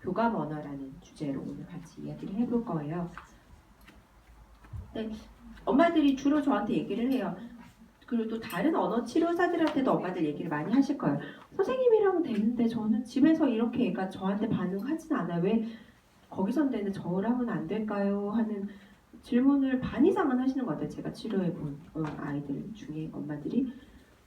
교감 언어라는 주제로 오늘 같이 이야기를 해볼 거예요. 네, 엄마들이 주로 저한테 얘기를 해요. 그리고 또 다른 언어 치료사들한테도 엄마들 얘기를 많이 하실 거예요. 선생님이라면 되는데 저는 집에서 이렇게 애가 저한테 반응하진 않아요. 왜 거기선 되는 저라면 안 될까요? 하는 질문을 반 이상은 하시는 것 같아요. 제가 치료해본 아이들 중에 엄마들이.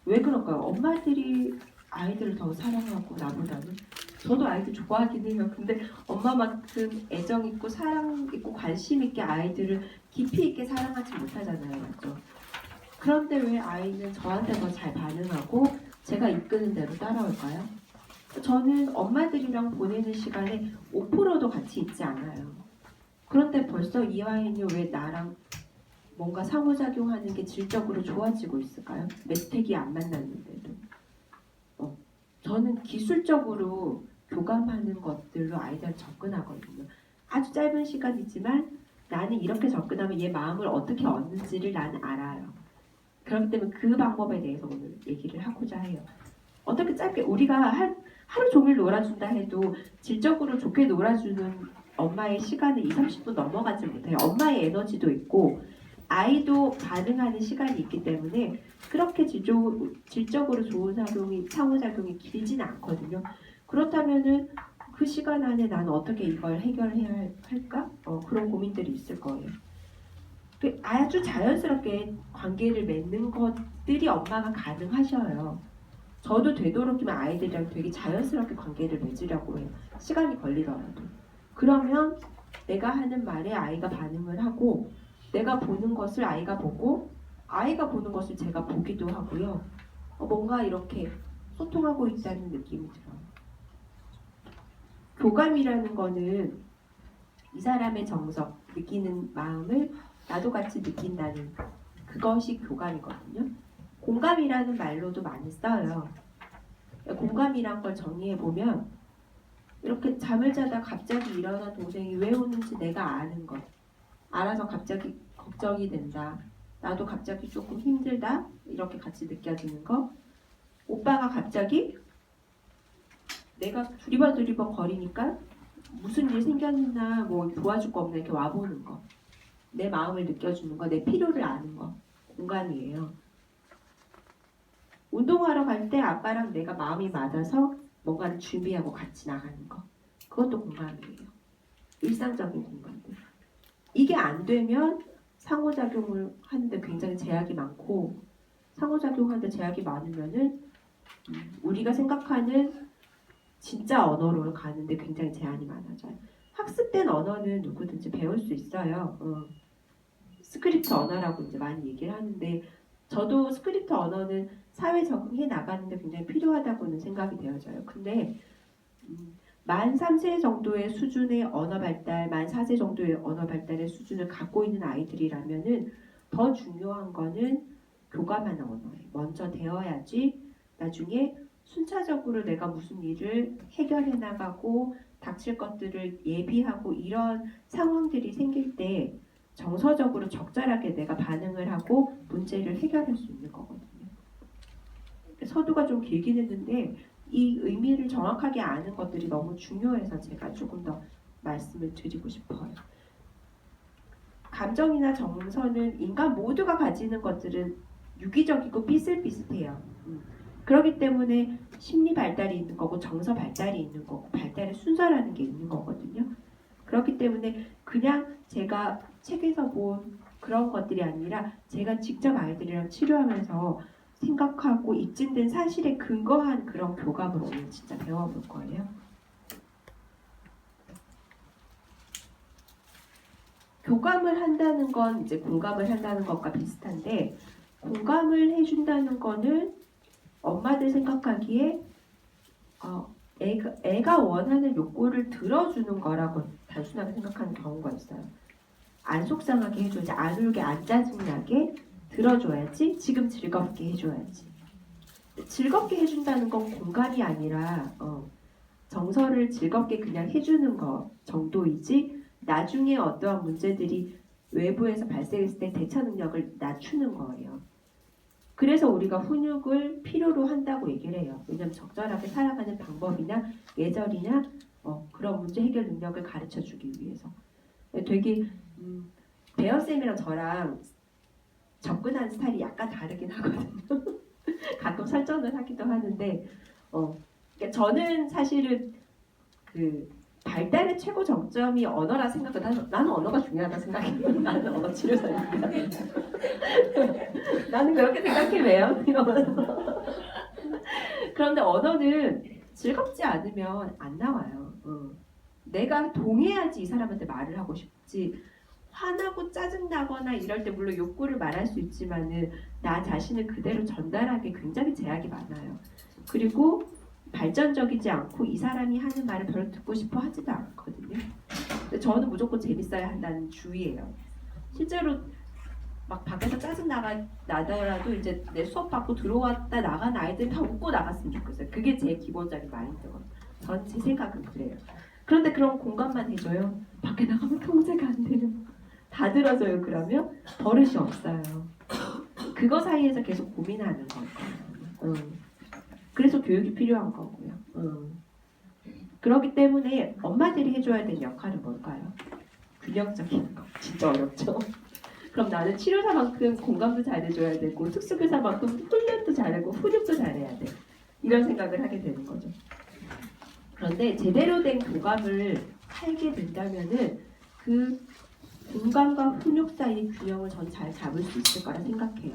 왜 그럴까요? 엄마들이 아이들을 더 사랑하고 나보다는. 저도 아이들 좋아하긴 해요. 근데 엄마만큼 애정 있고 사랑 있고 관심 있게 아이들을 깊이 있게 사랑하지 못하잖아요. 맞죠? 그런데 왜 아이는 저한테 더 잘 반응하고 제가 이끄는 대로 따라올까요? 저는 엄마들이랑 보내는 시간에 5%도 같이 있지 않아요. 그런데 벌써 이 아이는 왜 나랑 뭔가 상호작용하는 게 질적으로 좋아지고 있을까요? 메스텍이 안 만났는데도. 저는 기술적으로 교감하는 것들로 아이들 접근하거든요. 아주 짧은 시간이지만 나는 이렇게 접근하면 얘 마음을 어떻게 얻는지를 나는 알아요. 그렇기 때문에 그 방법에 대해서 오늘 얘기를 하고자 해요. 어떻게 짧게 우리가 하루 종일 놀아준다 해도 질적으로 좋게 놀아주는 엄마의 시간은 20, 30분 넘어가지 못해요. 엄마의 에너지도 있고 아이도 반응하는 시간이 있기 때문에 그렇게 질적으로 좋은 상호작용이 길지는 않거든요. 그렇다면은 그 시간 안에 나는 어떻게 이걸 해결해야 할까? 그런 고민들이 있을 거예요. 아주 자연스럽게 관계를 맺는 것들이 엄마가 가능하셔요. 저도 되도록이면 아이들이랑 되게 자연스럽게 관계를 맺으려고 해요. 시간이 걸리더라도. 그러면 내가 하는 말에 아이가 반응을 하고 내가 보는 것을 아이가 보고 아이가 보는 것을 제가 보기도 하고요. 뭔가 이렇게 소통하고 있다는 느낌이 들어요. 교감이라는 거는 이 사람의 정석, 느끼는 마음을 나도 같이 느낀다는 그것이 교감이거든요. 공감이라는 말로도 많이 써요. 공감이란 걸 정리해보면 이렇게 잠을 자다 갑자기 일어난 동생이 왜 우는지 내가 아는 것. 알아서 갑자기 걱정이 된다. 나도 갑자기 조금 힘들다. 이렇게 같이 느껴지는 거. 오빠가 갑자기 내가 두리번 거리니까 무슨 일 생겼나 뭐 도와줄 거 없나 이렇게 와보는 거. 내 마음을 느껴주는 거. 내 필요를 아는 거. 공감이에요. 운동하러 갈 때 아빠랑 내가 마음이 맞아서 뭔가를 준비하고 같이 나가는 거. 그것도 공감이에요. 일상적인 공감들. 이게 안 되면 상호작용을 하는데 굉장히 제약이 많고 상호작용하는데 제약이 많으면은 우리가 생각하는 진짜 언어로 가는데 굉장히 제한이 많아져요. 학습된 언어는 누구든지 배울 수 있어요. 스크립트 언어라고 이제 많이 얘기를 하는데 저도 스크립트 언어는 사회 적응해 나가는데 굉장히 필요하다고는 생각이 되어져요. 근데 만 3세 정도의 수준의 언어 발달, 만 4세 정도의 언어 발달의 수준을 갖고 있는 아이들이라면은 더 중요한 거는 교감하는 언어예요. 먼저 되어야지 나중에 순차적으로 내가 무슨 일을 해결해 나가고 닥칠 것들을 예비하고 이런 상황들이 생길 때 정서적으로 적절하게 내가 반응을 하고 문제를 해결할 수 있는 거거든요. 서두가 좀 길긴 했는데 이 의미를 정확하게 아는 것들이 너무 중요해서 제가 조금 더 말씀을 드리고 싶어요. 감정이나 정서는 인간 모두가 가지는 것들은 유기적이고 비슷비슷해요. 그렇기 때문에 심리 발달이 있는 거고 정서 발달이 있는 거고 발달의 순서라는 게 있는 거거든요. 그렇기 때문에 그냥 제가 책에서 본 그런 것들이 아니라 제가 직접 아이들이랑 치료하면서 생각하고 입증된 사실에 근거한 그런 교감을 오늘 진짜 배워볼 거예요. 교감을 한다는 건 이제 공감을 한다는 것과 비슷한데 공감을 해준다는 거는 엄마들 생각하기에 애가 원하는 욕구를 들어주는 거라고 단순하게 생각하는 경우가 있어요. 안 속상하게 해줘야지, 안 울게, 안 짜증나게 들어줘야지, 지금 즐겁게 해줘야지. 즐겁게 해준다는 건 공감이 아니라 정서를 즐겁게 그냥 해주는 것 정도이지 나중에 어떠한 문제들이 외부에서 발생했을 때 대처 능력을 낮추는 거예요. 그래서 우리가 훈육을 필요로 한다고 얘기를 해요. 왜냐하면 적절하게 살아가는 방법이나 예절이나 그런 문제 해결 능력을 가르쳐주기 위해서. 되게 배현쌤이랑 저랑 접근하는 스타일이 약간 다르긴 하거든요. 가끔 설전을 하기도 하는데 그러니까 저는 사실은 그 발달의 최고 정점이 언어라 생각보다 나는 언어가 중요하다 생각해요. 나는 언어 치료사니까. 나는 그렇게 생각해 왜요? 이러면서. 그런데 언어는 즐겁지 않으면 안 나와요. 내가 동해야지 이 사람한테 말을 하고 싶지. 화나고 짜증나거나 이럴 때 물론 욕구를 말할 수 있지만은 나 자신을 그대로 전달하기 굉장히 제약이 많아요. 그리고 발전적이지 않고 이 사람이 하는 말을 별로 듣고 싶어 하지도 않거든요. 근데 저는 무조건 재밌어야 한다는 주의예요. 실제로 막 밖에서 짜증 나더라도 이제 내 수업 받고 들어왔다 나간 아이들이 다 웃고 나갔으면 좋겠어요. 그게 제 기본적인 마인드거든요. 전 제 생각은 그래요. 그런데 그런 공감만 해줘요. 밖에 나가면 통제가 안 돼요. 다 들어줘요. 그러면 버릇이 없어요. 그거 사이에서 계속 고민하는 거예요. 그래서 교육이 필요한 거고요. 그렇기 때문에 엄마들이 해줘야 되는 역할은 뭘까요? 균형적인 거. 진짜 어렵죠? 그럼 나는 치료사만큼 공감도 잘해줘야 되고 특수교사만큼 훈련도 잘하고 훈육도 잘해야 돼. 이런 생각을 하게 되는 거죠. 그런데 제대로 된 교감을 하게 된다면은 그 공감과 훈육 사이의 균형을 전 잘 잡을 수 있을 거라 생각해요.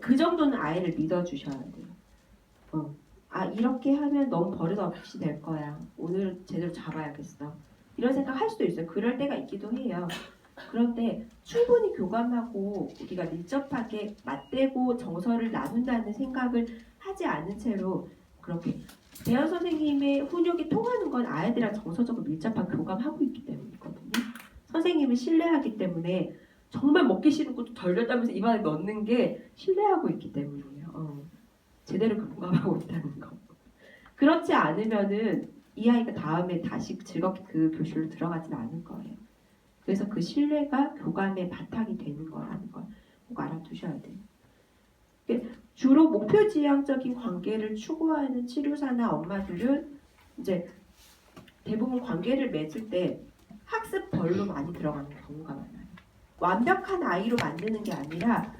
그 정도는 아이를 믿어주셔야 돼요. 이렇게 하면 너무 버릇없이 될 거야. 오늘 제대로 잡아야겠어. 이런 생각 할 수도 있어요. 그럴 때가 있기도 해요. 그런데 충분히 교감하고 우리가 밀접하게 맞대고 정서를 나눈다는 생각을 하지 않은 채로 그렇게 대현 선생님의 훈육이 통하는 건 아이들이랑 정서적으로 밀접한 교감하고 있기 때문이거든요. 선생님을 신뢰하기 때문에 정말 먹기 싫은 것도 덜덜 입안에 넣는 게 신뢰하고 있기 때문이에요. 제대로 공감하고 있다는 거. 그렇지 않으면은 이 아이가 다음에 다시 즐겁게 그 교실로 들어가지 않을 거예요. 그래서 그 신뢰가 교감의 바탕이 되는 거라는 걸 꼭 알아두셔야 돼요. 주로 목표지향적인 관계를 추구하는 치료사나 엄마들은 이제 대부분 관계를 맺을 때 학습벌로 많이 들어가는 경우가 많아요. 완벽한 아이로 만드는 게 아니라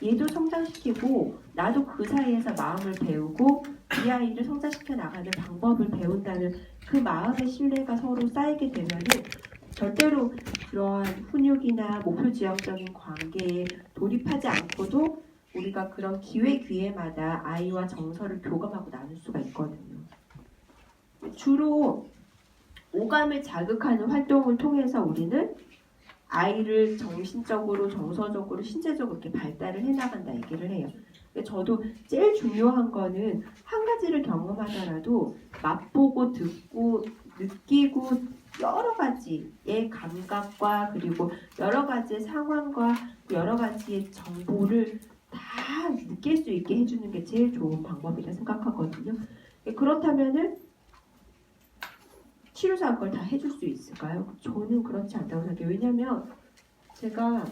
얘도 성장시키고 나도 그 사이에서 마음을 배우고 이 아이를 성장시켜 나가는 방법을 배운다는 그 마음의 신뢰가 서로 쌓이게 되면은 절대로 그러한 훈육이나 목표지향적인 관계에 돌입하지 않고도 우리가 그런 기회마다 아이와 정서를 교감하고 나눌 수가 있거든요. 주로 오감을 자극하는 활동을 통해서 우리는 아이를 정신적으로, 정서적으로, 신체적으로 이렇게 발달을 해나간다 얘기를 해요. 저도 제일 중요한 거는 한 가지를 경험하더라도 맛보고 듣고 느끼고 여러 가지의 감각과 그리고 여러 가지의 상황과 여러 가지의 정보를 다 느낄 수 있게 해주는 게 제일 좋은 방법이라 생각하거든요. 그렇다면은 치료사가 그걸 다 해줄 수 있을까요? 저는 그렇지 않다고 생각해요. 왜냐면 제가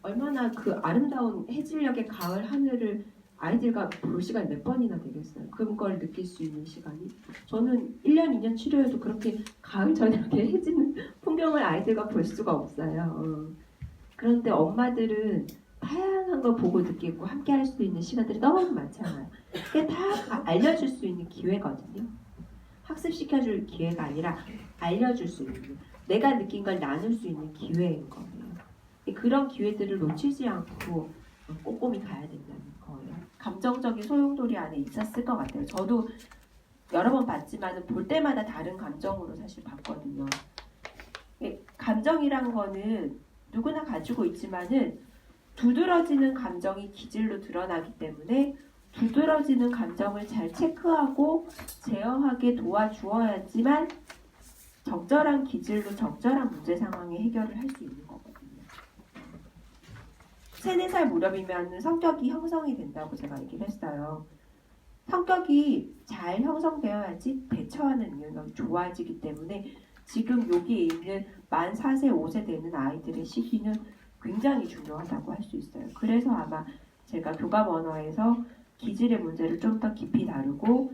얼마나 그 아름다운 해질녘의 가을 하늘을 아이들과 볼 시간이 몇 번이나 되겠어요. 그걸 느낄 수 있는 시간이. 저는 1년, 2년 치료해도 그렇게 가을 저녁에 해지는 풍경을 아이들과 볼 수가 없어요. 그런데 엄마들은 다양한 걸 보고 느끼고 함께 할 수 있는 시간들이 너무 많잖아요. 그게 다 알려줄 수 있는 기회거든요. 학습시켜줄 기회가 아니라 알려줄 수 있는, 내가 느낀 걸 나눌 수 있는 기회인 거예요. 그런 기회들을 놓치지 않고 꼼꼼히 가야 된다는 거예요. 감정적인 소용돌이 안에 있었을 것 같아요. 저도 여러 번 봤지만 볼 때마다 다른 감정으로 사실 봤거든요. 감정이란 거는 누구나 가지고 있지만은 두드러지는 감정이 기질로 드러나기 때문에 두드러지는 감정을 잘 체크하고 제어하게 도와주어야지만 적절한 기질로 적절한 문제 상황에 해결을 할 수 있는 거거든요. 3, 4살 무렵이면 성격이 형성이 된다고 제가 얘기를 했어요. 성격이 잘 형성되어야지 대처하는 능력이 좋아지기 때문에 지금 여기에 있는 만 4세, 5세 되는 아이들의 시기는 굉장히 중요하다고 할 수 있어요. 그래서 아마 제가 교감 언어에서 기질의 문제를 좀 더 깊이 다루고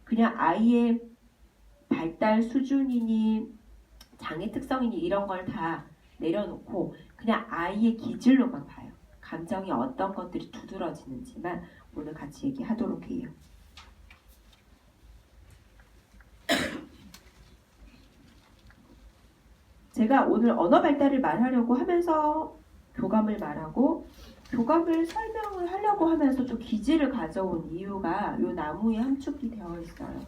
그냥 아이의 발달 수준이니 장애 특성이니 이런 걸 다 내려놓고 그냥 아이의 기질로만 봐요. 감정이 어떤 것들이 두드러지는지만 오늘 같이 얘기하도록 해요. 제가 오늘 언어 발달을 말하려고 하면서 교감을 말하고 교감을 설명을 하려고 하면서 좀 기질을 가져온 이유가 이 나무에 함축이 되어 있어요.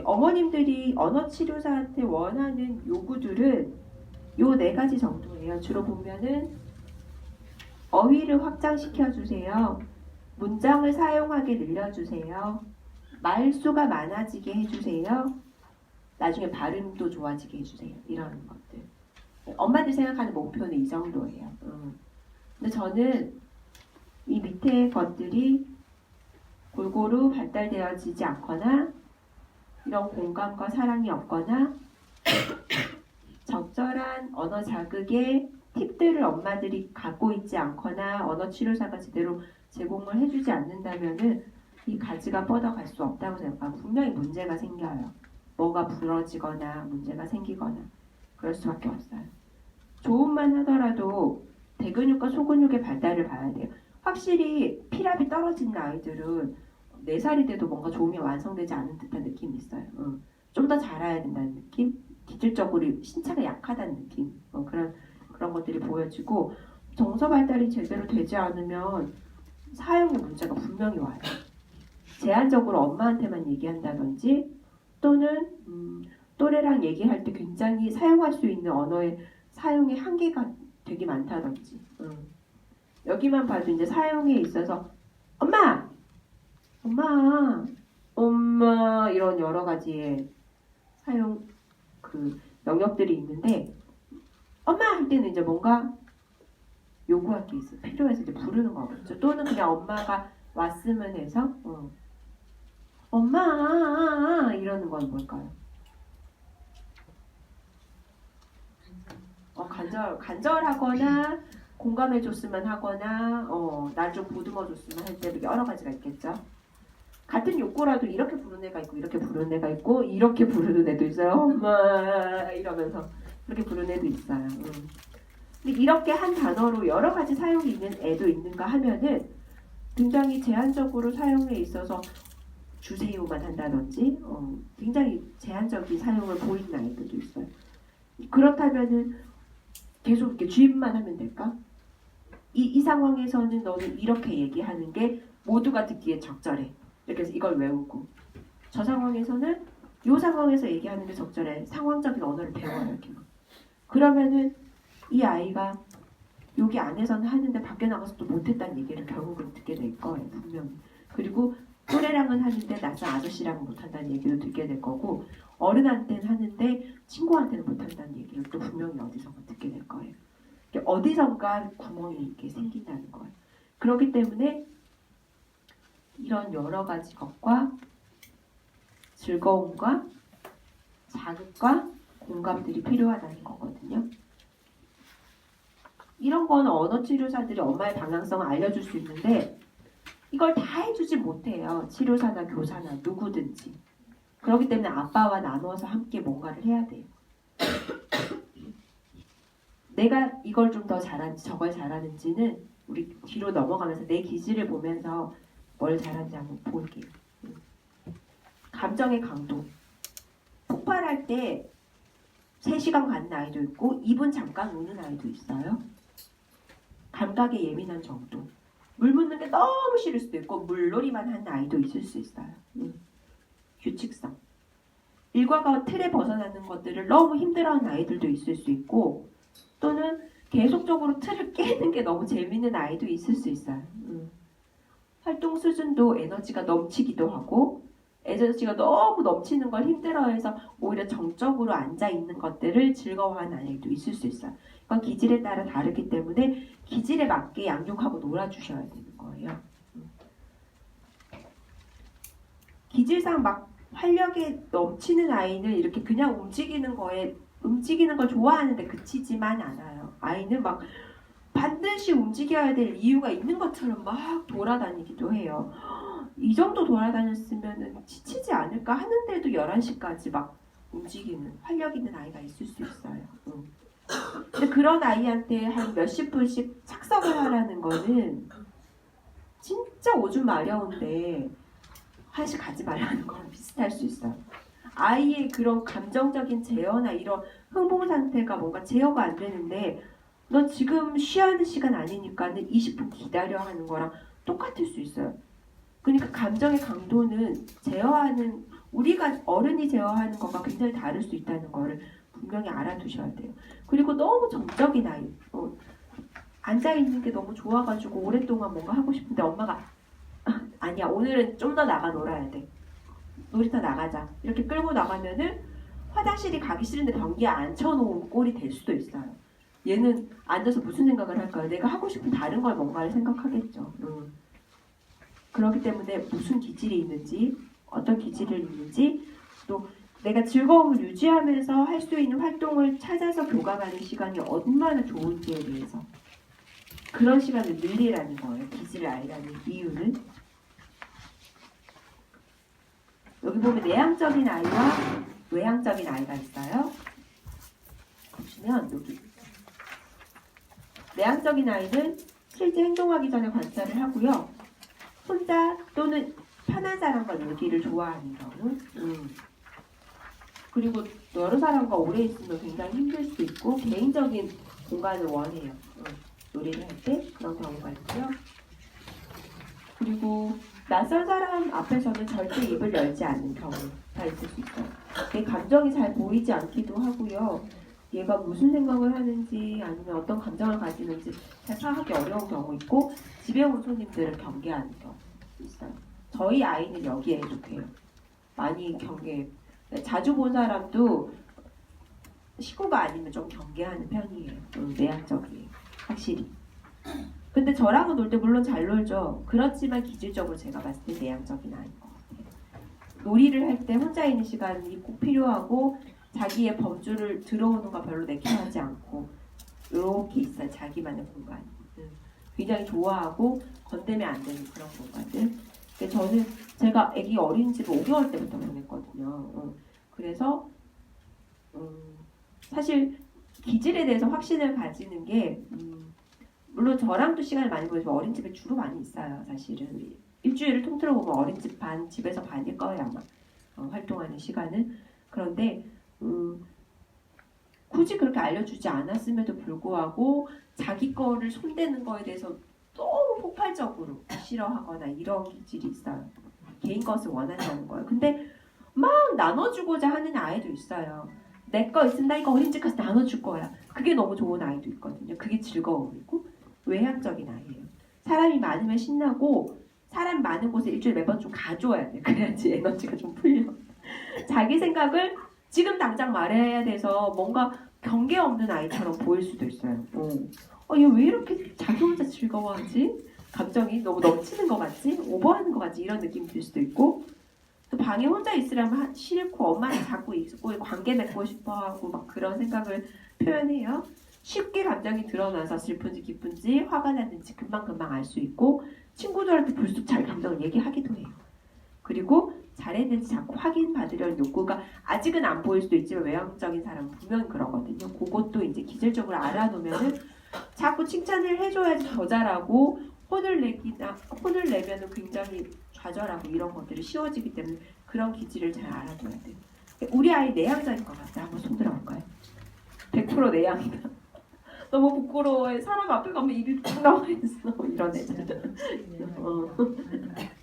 어머님들이 언어치료사한테 원하는 요구들은 요 4가지 정도예요. 주로 보면은 어휘를 확장시켜 주세요. 문장을 사용하게 늘려주세요. 말수가 많아지게 해주세요. 나중에 발음도 좋아지게 해주세요. 이런 것들. 엄마들 생각하는 목표는 이 정도예요. 근데 저는 이 밑에 것들이 골고루 발달되어지지 않거나 이런 공감과 사랑이 없거나 적절한 언어 자극의 팁들을 엄마들이 갖고 있지 않거나 언어 치료사가 제대로 제공을 해주지 않는다면은 이 가지가 뻗어갈 수 없다고 생각하고 분명히 문제가 생겨요. 뭐가 부러지거나 문제가 생기거나 그럴 수밖에 없어요. 조음만 하더라도 대근육과 소근육의 발달을 봐야 돼요. 확실히 피랍이 떨어진 아이들은 4살이 돼도 뭔가 조음이 완성되지 않은 듯한 느낌이 있어요. 좀 더 자라야 된다는 느낌? 기질적으로 신체가 약하다는 느낌? 그런 것들이 보여지고 정서 발달이 제대로 되지 않으면 사용의 문제가 분명히 와요. 제한적으로 엄마한테만 얘기한다든지 또는 또래랑 얘기할 때 굉장히 사용할 수 있는 언어의 사용의 한계가 되게 많다든지 여기만 봐도 이제 사용에 있어서 엄마! 엄마! 엄마! 이런 여러 가지의 사용 영역들이 있는데 엄마! 할 때는 이제 뭔가 요구할 게 있어요. 필요해서 이제 부르는 거겠죠. 또는 그냥 엄마가 왔으면 해서 엄마! 이러는 건 뭘까요? 간절하거나 공감해줬으면 하거나 날 좀 보듬어줬으면 할 때 여러 가지가 있겠죠. 같은 욕구라도 이렇게 부르는 애가 있고 이렇게 부르는 애가 있고 이렇게 부르는 애도 있어요. 엄마 이러면서 그렇게 부르는 애도 있어요. 근데 이렇게 한 단어로 여러 가지 사용이 있는 애도 있는가 하면은 굉장히 제한적으로 사용에 있어서 주세요만 한다든지 굉장히 제한적인 사용을 보이는 아이들도 있어요. 그렇다면은 계속 이렇게 주입만 하면 될까? 이 상황에서는 너는 이렇게 얘기하는 게 모두가 듣기에 적절해. 이렇게 해서 이걸 외우고 저 상황에서는 이 상황에서 얘기하는 게 적절해. 상황적인 언어를 배워요. 이렇게 막. 그러면은 이 아이가 여기 안에서는 하는데 밖에 나가서 또 못했다는 얘기를 결국은 듣게 될 거예요. 분명히. 그리고 또래랑은 하는데 낯선 아저씨랑은 못한다는 얘기를 듣게 될 거고 어른한테는 하는데 친구한테는 못한다는 얘기를 또 분명히 어디선가 듣게 될 거예요. 어디선가 구멍이 이렇게 생긴다는 거예요. 그렇기 때문에 이런 여러 가지 것과 즐거움과 자극과 공감들이 필요하다는 거거든요. 이런 거는 언어치료사들이 엄마의 방향성을 알려줄 수 있는데 이걸 다 해주지 못해요. 치료사나 교사나 누구든지. 그렇기 때문에 아빠와 나누어서 함께 뭔가를 해야 돼요. 내가 이걸 좀 더 잘하는지 저걸 잘하는지는 우리 뒤로 넘어가면서 내 기질을 보면서 뭘 잘하는지 한번 볼게요. 감정의 강도. 폭발할 때 3시간 가는 아이도 있고 2분 잠깐 우는 아이도 있어요. 감각에 예민한 정도. 물 묻는 게 너무 싫을 수도 있고 물놀이만 하는 아이도 있을 수 있어요. 규칙성. 일과가 틀에 벗어나는 것들을 너무 힘들어하는 아이들도 있을 수 있고 또는 계속적으로 틀을 깨는 게 너무 재밌는 아이도 있을 수 있어요. 활동 수준도 에너지가 넘치기도 하고 에너지가 너무 넘치는 걸 힘들어해서 오히려 정적으로 앉아있는 것들을 즐거워하는 아이도 있을 수 있어요. 이건 기질에 따라 다르기 때문에 기질에 맞게 양육하고 놀아주셔야 되는 거예요. 기질상 막 활력에 넘치는 아이는 이렇게 그냥 움직이는 걸 좋아하는데 그치지만 않아요. 아이는 막 반드시 움직여야 될 이유가 있는 것처럼 막 돌아다니기도 해요. 이 정도 돌아다녔으면 지치지 않을까 하는데도 11시까지 막 움직이는 활력 있는 아이가 있을 수 있어요. 근데 그런 아이한테 한 몇십 분씩 착석을 하라는 거는 진짜 오줌 마려운데 화장실 가지 말라는 거랑 비슷할 수 있어요. 아이의 그런 감정적인 제어나 이런 흥분 상태가 뭔가 제어가 안 되는데 너 지금 쉬어야 하는 시간 아니니까는 20분 기다려 하는 거랑 똑같을 수 있어요. 그러니까 감정의 강도는 제어하는 우리가 어른이 제어하는 것과 굉장히 다를 수 있다는 거를 분명히 알아두셔야 돼요. 그리고 너무 정적인 아이 앉아있는 게 너무 좋아가지고 오랫동안 뭔가 하고 싶은데 엄마가 아니야 오늘은 좀 더 나가 놀아야 돼. 놀이터 나가자. 이렇게 끌고 나가면은 화장실이 가기 싫은데 변기에 앉혀놓은 꼴이 될 수도 있어요. 얘는 앉아서 무슨 생각을 할까요? 내가 하고 싶은 다른 걸 뭔가를 생각하겠죠. 그렇기 때문에 무슨 기질이 있는지 어떤 기질이 있는지 또 내가 즐거움을 유지하면서 할 수 있는 활동을 찾아서 교감하는 시간이 얼마나 좋은지에 대해서 그런 시간을 늘리라는 거예요. 기질을 알라는 이유는 여기 보면 내향적인 아이와 외향적인 아이가 있어요. 보시면 여기 내향적인 아이는 실제 행동하기 전에 관찰을 하고요. 혼자 또는 편한 사람과 놀기를 좋아하는 경우 그리고 여러 사람과 오래 있으면 굉장히 힘들 수도 있고 개인적인 공간을 원해요. 놀이를 할 때 그런 경우가 있고요. 그리고 낯선 사람 앞에서는 절대 입을 열지 않는 경우가 있을 수 있어요. 내 감정이 잘 보이지 않기도 하고요. 얘가 무슨 생각을 하는지 아니면 어떤 감정을 가지는지 잘 파악하기 어려운 경우 있고 집에 온 손님들을 경계하는 경우 있어요. 저희 아이는 여기에 해독해요. 많이 경계. 자주 본 사람도 식구가 아니면 좀 경계하는 편이에요. 내향적이에요. 확실히. 근데 저랑은 놀 때 물론 잘 놀죠. 그렇지만 기질적으로 제가 봤을 때 내향적인 아이인 것 같아요. 놀이를 할 때 혼자 있는 시간이 꼭 필요하고 자기의 범주를 들어오는 거 별로 내키하지 않고 이렇게 있어요. 자기만의 공간. 굉장히 좋아하고 건드면 안 되는 그런 공간들. 근데 저는 제가 아기 어린이집을 5개월 때부터 보냈거든요. 그래서 사실 기질에 대해서 확신을 가지는 게 물론 저랑도 시간을 많이 보내지만 어린이집에 주로 많이 있어요. 사실은 일주일을 통틀어 보면 어린이집 반, 집에서 반일 거예요 아마 활동하는 시간은. 그런데 굳이 그렇게 알려주지 않았음에도 불구하고 자기 거를 손대는 거에 대해서 너무 폭발적으로 싫어하거나 이런 기질이 있어요. 개인 것을 원한다는 거예요. 근데 막 나눠주고자 하는 아이도 있어요. 내 거 있으면 나 이거 어린이집 가서 나눠줄 거야. 그게 너무 좋은 아이도 있거든요. 그게 즐거움이고 외향적인 아이예요. 사람이 많으면 신나고 사람 많은 곳에 일주일에 매번 좀 가줘야 돼. 그래야지 에너지가 좀 풀려. 자기 생각을 지금 당장 말해야 돼서 뭔가 경계 없는 아이처럼 보일 수도 있어요. 얘 왜 이렇게 자기 혼자 즐거워하지? 감정이 너무 넘치는 것 같지? 오버하는 것 같지? 이런 느낌이 들 수도 있고 또 방에 혼자 있으려면 싫고 엄마랑 자꾸 있고 관계 맺고 싶어하고 막 그런 생각을 표현해요. 쉽게 감정이 드러나서 슬픈지 기쁜지 화가 났는지 금방금방 알 수 있고 친구들한테 불쑥 자기 감정을 얘기하기도 해요. 그리고 잘했는지 자꾸 확인받으려는 욕구가 아직은 안 보일 수도 있지만 외향적인 사람은 분명히 그러거든요. 그것도 이제 기질적으로 알아놓으면은 자꾸 칭찬을 해줘야지 더 잘하고 혼을 내면은 굉장히 좌절하고 이런 것들이 쉬워지기 때문에 그런 기질을 잘 알아둬야 돼요. 우리 아이 내향적인 것 같아요. 한번 손 들어볼까요? 100% 내향이다. 너무 부끄러워해. 사람 앞에 가면 입이 쭉 나와 있어. 이런 애들.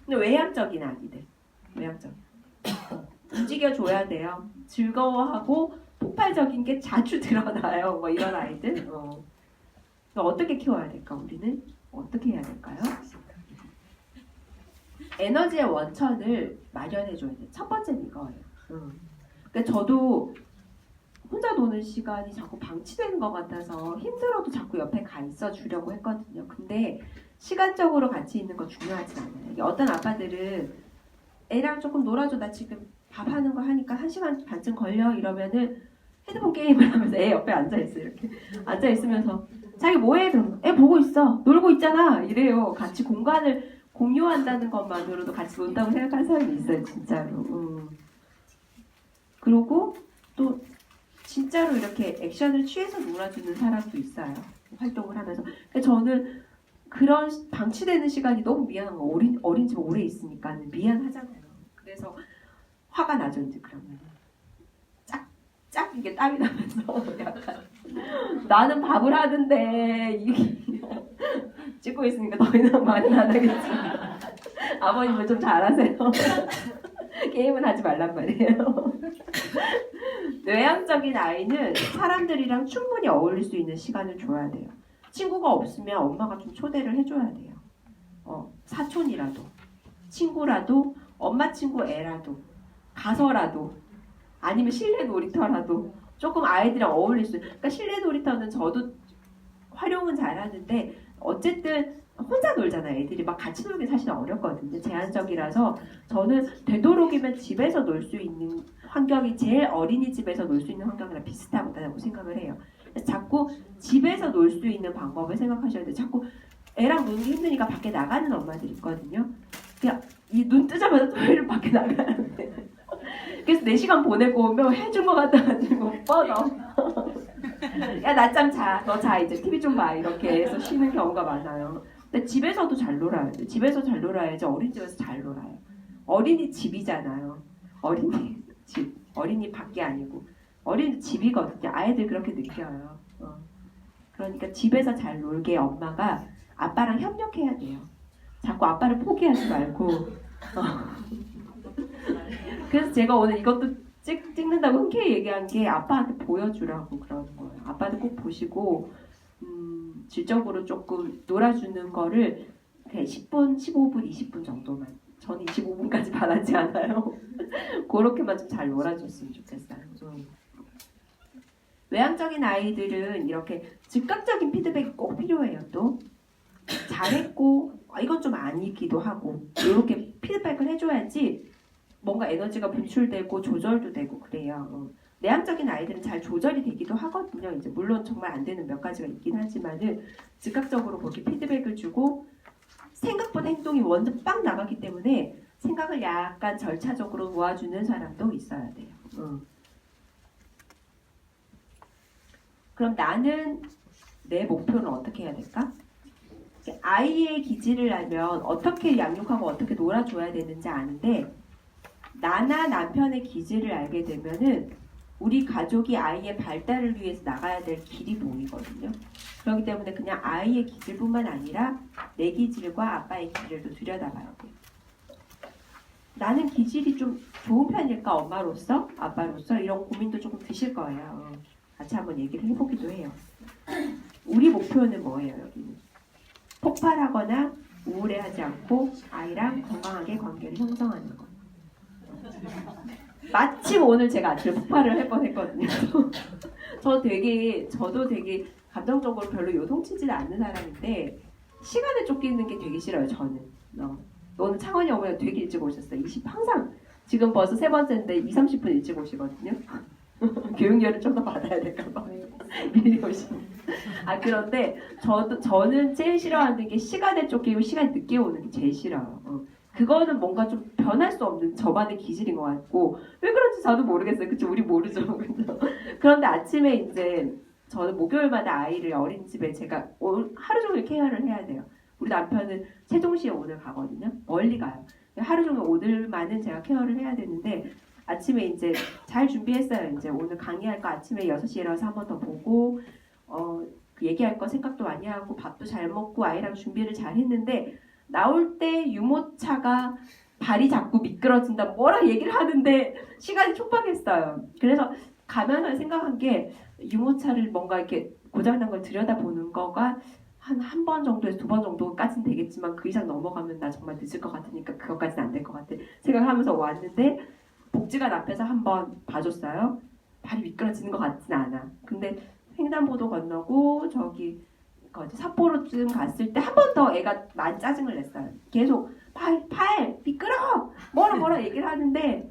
근데 외향적인 아기들. 외향적. 움직여줘야 돼요. 즐거워하고 폭발적인 게 자주 드러나요. 뭐 이런 아이들. 어떻게 키워야 될까? 우리는 어떻게 해야 될까요? 에너지의 원천을 마련해줘야 돼요. 첫 번째는 이거예요. 그러니까 저도 혼자 노는 시간이 자꾸 방치되는 것 같아서 힘들어도 자꾸 옆에 가 있어 주려고 했거든요. 근데 시간적으로 같이 있는 거 중요하진 않아요. 어떤 아빠들은 애랑 조금 놀아줘. 나 지금 밥 하는 거 하니까 1시간 반쯤 걸려. 이러면은 핸드폰 게임을 하면서 애 옆에 앉아있어. 이렇게 앉아있으면서 자기 뭐해? 그럼 애 보고 있어. 놀고 있잖아. 이래요. 같이 공유한다는 것만으로도 같이 논다고 생각하는 사람이 있어요, 진짜로. 그리고 또 진짜로 이렇게 액션을 취해서 놀아주는 사람도 있어요. 활동을 하면서. 근데 저는 그런 방치되는 시간이 너무 미안한 거. 어린 집에 오래 있으니까 미안하잖아요. 그래서 화가 나죠, 이제 그러면. 짝 이게 땀이 나면서 약간 나는 밥을 하는데 이게 찍고 있으니까 더 이상 말은 안 하겠지만 아버님은 좀 잘하세요. 게임은 하지 말란 말이에요. 외향적인 아이는 사람들이랑 충분히 어울릴 수 있는 시간을 줘야 돼요. 친구가 없으면 엄마가 좀 초대를 해줘야 돼요. 사촌이라도 친구라도 엄마 친구 애라도 가서라도 아니면 실내 놀이터라도 조금 아이들이랑 어울릴 수 있어요. 그러니까 실내 놀이터는 저도 활용은 잘하는데 어쨌든 혼자 놀잖아요. 애들이 막 같이 놀기 사실 어렵거든요. 제한적이라서 저는 되도록이면 집에서 놀 수 있는 환경이 제일 어린이집에서 놀 수 있는 환경이랑 비슷하다고 생각을 해요. 그래서 자꾸 집에서 놀 수 있는 방법을 생각하셔야 돼요. 자꾸 애랑 노는 게 힘드니까 밖에 나가는 엄마들이 있거든요. 그냥 이 눈 뜨자마자 토요일 밖에 나가야 돼. 그래서 4시간 보내고 오면 해준 거 같아가지고 뻗어. 야 낮잠 자. 너 자 이제 TV 좀 봐. 이렇게 해서 쉬는 경우가 많아요. 근데 집에서도 잘 놀아야 돼. 집에서 잘 놀아야지 어린이집에서 잘 놀아요. 어린이집이잖아요. 어린이집. 어린이 밖이 아니고 어린이집이거든요. 아이들 그렇게 느껴요. 그러니까 집에서 잘 놀게 엄마가 아빠랑 협력해야 돼요. 자꾸 아빠를 포기하지 말고. 그래서 제가 오늘 이것도 찍는다고 흔쾌히 얘기한 게 아빠한테 보여주라고 그러는 거예요. 아빠도 꼭 보시고 질적으로 조금 놀아주는 거를 10분, 15분, 20분 정도만. 저는 25분까지 바라지 않아요. 그렇게만 좀 잘 놀아줬으면 좋겠어요. 외향적인 아이들은 이렇게 즉각적인 피드백이 꼭 필요해요. 또 잘했고 이건 좀 아니기도 하고 이렇게 피드백을 해줘야지 뭔가 에너지가 분출되고 조절도 되고 그래요. 내향적인 아이들은 잘 조절이 되기도 하거든요. 이제 물론 정말 안 되는 몇 가지가 있긴 하지만은 즉각적으로 그렇게 피드백을 주고 생각보다 행동이 먼저 빵 나가기 때문에 생각을 약간 절차적으로 모아주는 사람도 있어야 돼요. 그럼 나는 내 목표는 어떻게 해야 될까? 아이의 기질을 알면 어떻게 양육하고 어떻게 놀아줘야 되는지 아는데 나나 남편의 기질을 알게 되면은 우리 가족이 아이의 발달을 위해서 나가야 될 길이 보이거든요. 그렇기 때문에 그냥 아이의 기질뿐만 아니라 내 기질과 아빠의 기질도 들여다봐야 돼요. 나는 기질이 좀 좋은 편일까? 엄마로서? 아빠로서? 이런 고민도 조금 드실 거예요. 같이 한번 얘기를 해보기도 해요. 우리 목표는 뭐예요, 여기는? 폭발하거나 우울해하지 않고 아이랑 건강하게 관계를 형성하는 거. 마침 오늘 제가 아침에 폭발을 할 뻔했거든요. 저도 되게 감정적으로 별로 요동치지는 않는 사람인데 시간에 쫓기는 게 되게 싫어요. 저는. 오늘 창원이 어머니가 되게 일찍 오셨어요. 항상 지금 벌써 3번째인데 20-30분 일찍 오시거든요. 교육열을 좀 더 받아야 될까봐 미리 오시는. 그런데 저는 제일 싫어하는 게 시간에 쫓기고 시간이 늦게 오는 게 제일 싫어요. 그거는 뭔가 좀 변할 수 없는 저만의 기질인 것 같고 왜 그런지 저도 모르겠어요. 그쵸? 우리 모르죠. 그런데 아침에 이제 저는 목요일마다 아이를 어린이집에 제가 하루 종일 케어를 해야 돼요. 우리 남편은 세종시에 오늘 가거든요. 멀리 가요. 하루 종일 오늘만은 제가 케어를 해야 되는데 아침에 이제 잘 준비했어요. 이제 오늘 강의할 거 아침에 6시에 일어나서 한 번 더 보고 얘기할 거 생각도 많이 하고 밥도 잘 먹고 아이랑 준비를 잘 했는데 나올 때 유모차가 발이 자꾸 미끄러진다 뭐라 얘기를 하는데 시간이 촉박했어요. 그래서 가면서 생각한 게 유모차를 뭔가 이렇게 고장난 걸 들여다보는 거가 한 번 정도에서 2번 정도까지는 되겠지만 그 이상 넘어가면 나 정말 늦을 것 같으니까 그것까지는 안 될 것 같아 생각하면서 왔는데 복지관 앞에서 한번 봐줬어요. 발이 미끄러지는 것 같진 않아. 근데 횡단보도 건너고 저기 삿포로쯤 갔을 때 한 번 더 애가 많이 짜증을 냈어요. 계속 팔 미끄러 뭐라 얘기를 하는데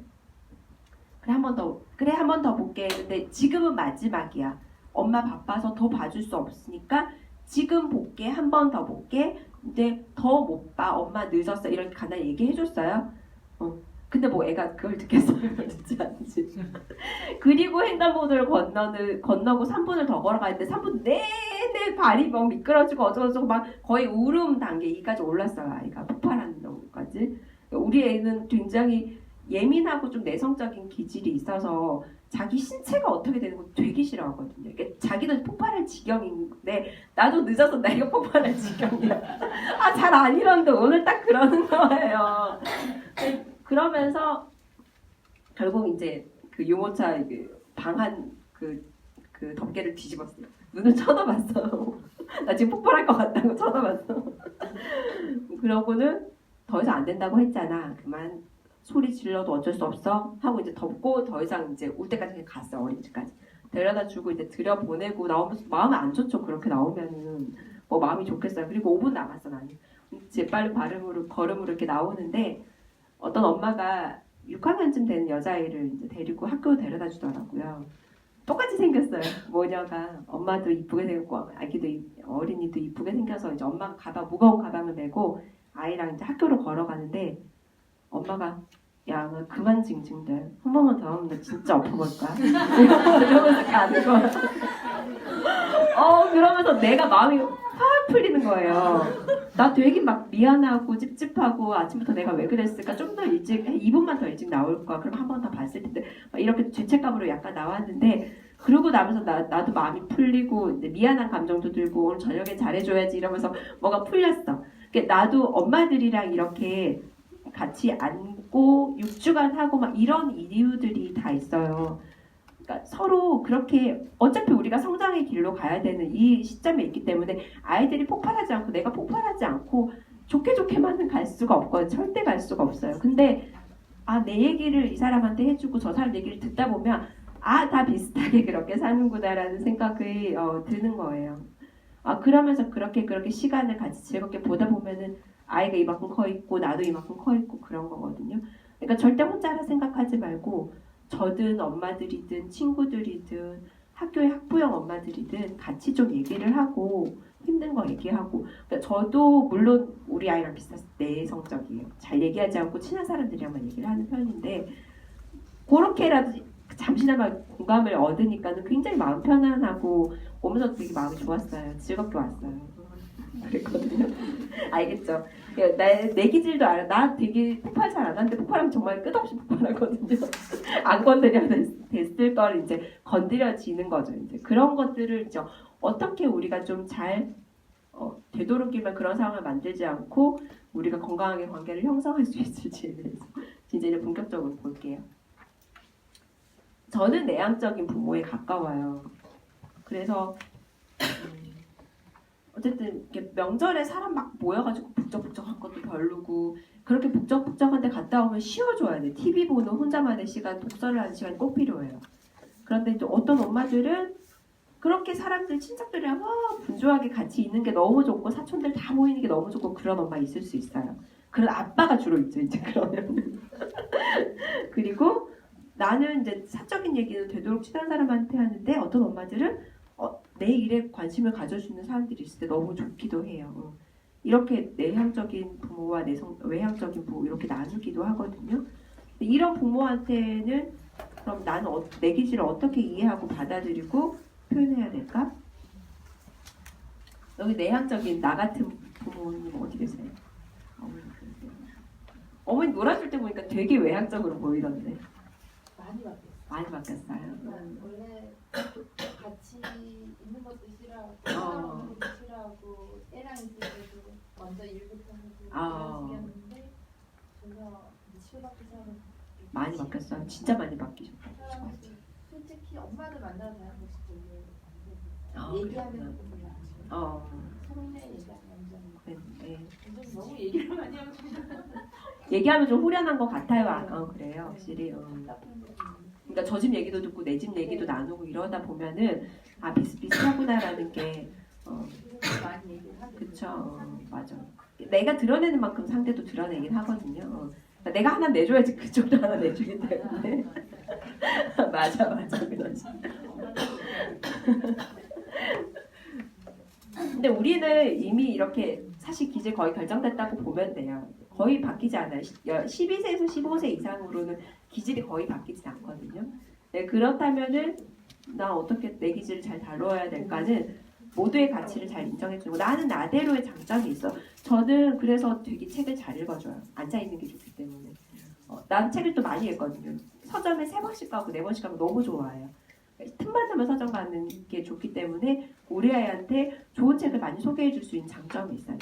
그래 한 번 더 볼게. 근데 지금은 마지막이야. 엄마 바빠서 더 봐줄 수 없으니까 지금 볼게. 한 번 더 볼게. 근데 더 못 봐. 엄마 늦었어. 이렇게 간단히 얘기해줬어요. 근데 뭐 애가 그걸 듣겠어요? 듣지 않지. 그리고 횡단보도를 건너고 3분을 더 걸어가는데 3분 내내 발이 막 미끄러지고 어쩌고저쩌고 막 거의 울음 단계 이까지 올랐어요. 아이가 폭발하는 정도까지. 우리 애는 굉장히 예민하고 좀 내성적인 기질이 있어서 자기 신체가 어떻게 되는 거 되게 싫어하거든요. 그러니까 자기도 폭발할 지경인데 나도 늦어서 내가 폭발할 지경이야. 아, 잘 안 이러는데 오늘 딱 그러는 거예요. 그러면서 결국 이제 그 유모차 방한 그 덮개를 뒤집었어요. 눈을 쳐다봤어요. 나 지금 폭발할 것 같다고 쳐다봤어. 그러고는 더 이상 안 된다고 했잖아. 그만 소리 질러도 어쩔 수 없어 하고 이제 덮고 더 이상 이제 올 때까지 그냥 갔어. 어린이집까지 데려다 주고 이제 들여보내고 나오면서 마음이 안 좋죠. 그렇게 나오면은 뭐 마음이 좋겠어요. 그리고 5분 남았어. 나는 이제 빨리 걸음으로 이렇게 나오는데 어떤 엄마가 6학년쯤 되는 여자아이를 이제 데리고 학교 데려다 주더라고요. 똑같이 생겼어요. 모녀가 엄마도 이쁘게 생겼고 아기도 어린이도 이쁘게 생겨서 이제 엄마가 무거운 가방을 메고 아이랑 이제 학교로 걸어가는데 엄마가 야, 너 그만 징징대. 한 번만 더 하면 나 진짜 엎어볼 거야. 이러면서 가는 거야. 그러면서 내가 마음이 확 풀리는 거예요. 나 되게 막 미안하고 찝찝하고 아침부터 내가 왜 그랬을까? 좀 더 일찍, 2분만 더 일찍 나올 거야. 그럼 한 번 더 봤을 텐데. 막 이렇게 죄책감으로 약간 나왔는데 그러고 나면서 나도 마음이 풀리고 이제 미안한 감정도 들고 오늘 저녁에 잘해줘야지 이러면서 뭐가 풀렸어. 그러니까 나도 엄마들이랑 이렇게 같이 앉고 6주간 하고 막 이런 이유들이 다 있어요. 그러니까 서로 그렇게 어차피 우리가 성장의 길로 가야 되는 이 시점에 있기 때문에 아이들이 폭발하지 않고 내가 폭발하지 않고 좋게만은 갈 수가 없거든요. 절대 갈 수가 없어요. 근데 내 얘기를 이 사람한테 해주고 저 사람 얘기를 듣다 보면 다 비슷하게 그렇게 사는구나라는 생각이 드는 거예요. 그러면서 그렇게 시간을 같이 즐겁게 보다 보면은 아이가 이만큼 커 있고 나도 이만큼 커 있고 그런 거거든요. 그러니까 절대 혼자라 생각하지 말고 저든 엄마들이든 친구들이든 학교의 학부형 엄마들이든 같이 좀 얘기를 하고 힘든 거 얘기하고 그러니까 저도 물론 우리 아이랑 비슷해서 내성적이에요. 잘 얘기하지 않고 친한 사람들이랑만 얘기를 하는 편인데 그렇게라도 잠시나마 공감을 얻으니까는 굉장히 마음 편안하고 오면서 되게 마음이 좋았어요. 즐겁게 왔어요. 그랬거든요. 알겠죠? 내 기질도 알아. 나 되게 폭발 잘 안 하는데 폭발하면 정말 끝없이 폭발하거든요. 안 건드려 됐을 걸 이제 건드려지는 거죠. 이제 그런 것들을 이제 어떻게 우리가 좀 잘 되도록이면 그런 상황을 만들지 않고 우리가 건강하게 관계를 형성할 수 있을지에 대해서 진짜 이제 본격적으로 볼게요. 저는 내향적인 부모에 가까워요. 그래서 어쨌든 이렇게 명절에 사람 막 모여가지고 북적북적한 것도 별로고 그렇게 북적북적한 데 갔다 오면 쉬어줘야 돼. TV 보는 혼자만의 시간, 독서를 하는 시간이 꼭 필요해요. 그런데 또 어떤 엄마들은 그렇게 사람들, 친척들이랑 분주하게 같이 있는 게 너무 좋고 사촌들 다 모이는 게 너무 좋고 그런 엄마 있을 수 있어요. 그런 아빠가 주로 있죠. 이제 그러면 그리고 나는 이제 사적인 얘기는 되도록 친한 사람한테 하는데 어떤 엄마들은 내 일에 관심을 가져주는 사람들이 있을 때 너무 좋기도 해요. 이렇게 내향적인 부모와 외향적인 부모 이렇게 나누기도 하거든요. 이런 부모한테는 그럼 나는 내 기질을 어떻게 이해하고 받아들이고 표현해야 될까? 여기 내향적인 나 같은 부모님 어디 계세요? 어머니 놀아줄 때 보니까 되게 외향적으로 보이던데. 많이 바뀌었어요. 원래 같이 있는 것도 싫어하고 싸우는 것도 싫어하고 애랑 있을 때도 먼저 일부터 하고 그런 식이었는데 전혀 치료받기 전에 많이 바뀌었어요. 진짜 많이 바뀌셨어요. 솔직히 엄마를 만나서 대한 것이 되게 얘기하면 서로의 얘기하면 완전 너무 얘기를 많이 하고 얘기하면 좀 후련한 것 같아요. 그래요, 확실히. 그러니까 저 집 얘기도 듣고 내 집 얘기도 나누고 이러다 보면은 비슷비슷하구나라는 게 많이 얘기를 하죠. 그쵸. 맞아. 내가 드러내는 만큼 상대도 드러내긴 하거든요. 그러니까 내가 하나 내줘야지 그쪽도 하나 내주기 때문에 맞아 그러지. 근데 우리는 이미 이렇게 사실 기질 거의 결정됐다고 보면 돼요. 거의 바뀌지 않아요. 12세에서 15세 이상으로는 기질이 거의 바뀌지 않거든요. 네, 그렇다면은 나 어떻게 내 기질을 잘 다뤄야 될까는 모두의 가치를 잘 인정해주고 나는 나대로의 장점이 있어. 저는 그래서 되게 책을 잘 읽어줘요. 앉아있는 게 좋기 때문에. 난 책을 또 많이 읽거든요. 서점에 3번씩 가고 4번씩 가고 너무 좋아해요. 틈만 나면 서점 가는 게 좋기 때문에 우리 아이한테 좋은 책을 많이 소개해 줄 수 있는 장점이 있어요.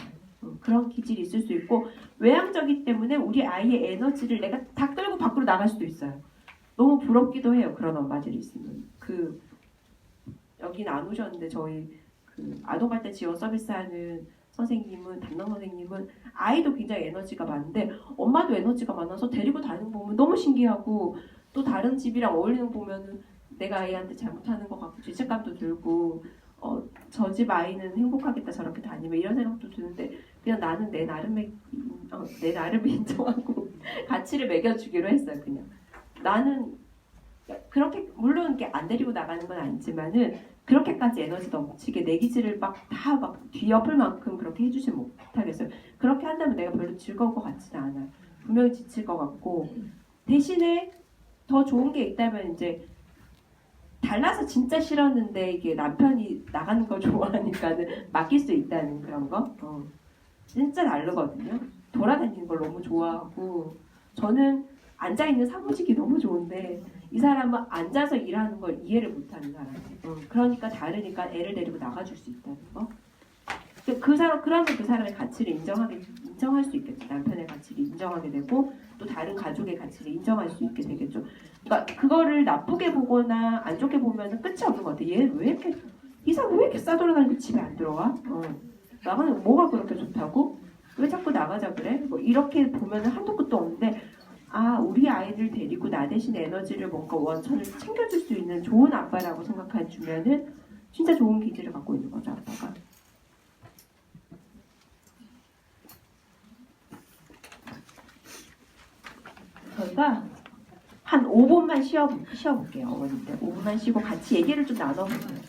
그런 기질이 있을 수 있고 외향적이기 때문에 우리 아이의 에너지를 내가 다 끌고 밖으로 나갈 수도 있어요. 너무 부럽기도 해요. 그런 엄마들이 있으면. 여기는 안 오셨는데 저희 아동발달 지원 서비스하는 선생님은 담당 선생님은 아이도 굉장히 에너지가 많은데 엄마도 에너지가 많아서 데리고 다니는 거 보면 너무 신기하고 또 다른 집이랑 어울리는 거 보면은 내가 아이한테 잘못하는 것 같고 죄책감도 들고 저 집 아이는 행복하겠다 저렇게 다니면 이런 생각도 드는데 그냥 나는 내 나름의 인정하고 가치를 매겨주기로 했어요. 그냥 나는 그렇게 물론 이렇게 안 데리고 나가는 건 아니지만은 그렇게까지 에너지 넘치게 내 기질을 막 뒤엎을 만큼 그렇게 해주지 못하겠어요. 그렇게 한다면 내가 별로 즐거울 것 같지는 않아요. 분명히 지칠 것 같고 대신에 더 좋은 게 있다면 이제 달라서 진짜 싫었는데 이게 남편이 나가는 걸 좋아하니까는 맡길 수 있다는 그런 거 진짜 다르거든요. 돌아다니는 걸 너무 좋아하고 저는 앉아있는 사무직이 너무 좋은데 이 사람은 앉아서 일하는 걸 이해를 못하는 사람이에요. 그러니까 다르니까 애를 데리고 나가줄 수 있다는 거. 그러면 그 사람의 가치를 인정할 수 있겠죠. 남편의 가치를 인정하게 되고 또 다른 가족의 가치를 인정할 수 있게 되겠죠. 그러니까 그거를 나쁘게 보거나 안 좋게 보면 끝이 없는 것 같아요. 얘 왜 이렇게 이 사람 왜 이렇게 싸돌아다니고 집에 안 들어와? 나가는 뭐가 그렇게 좋다고? 왜 자꾸 나가자 그래? 뭐 이렇게 보면 한도 끝도 없는데 우리 아이를 데리고 나 대신 에너지를 뭔가 원천을 챙겨줄 수 있는 좋은 아빠라고 생각해주면은 진짜 좋은 기질을 갖고 있는 거죠, 아빠가. 저희가 한 5분만 쉬어볼게요, 어머님들. 5분만 쉬고 같이 얘기를 좀 나눠볼게요.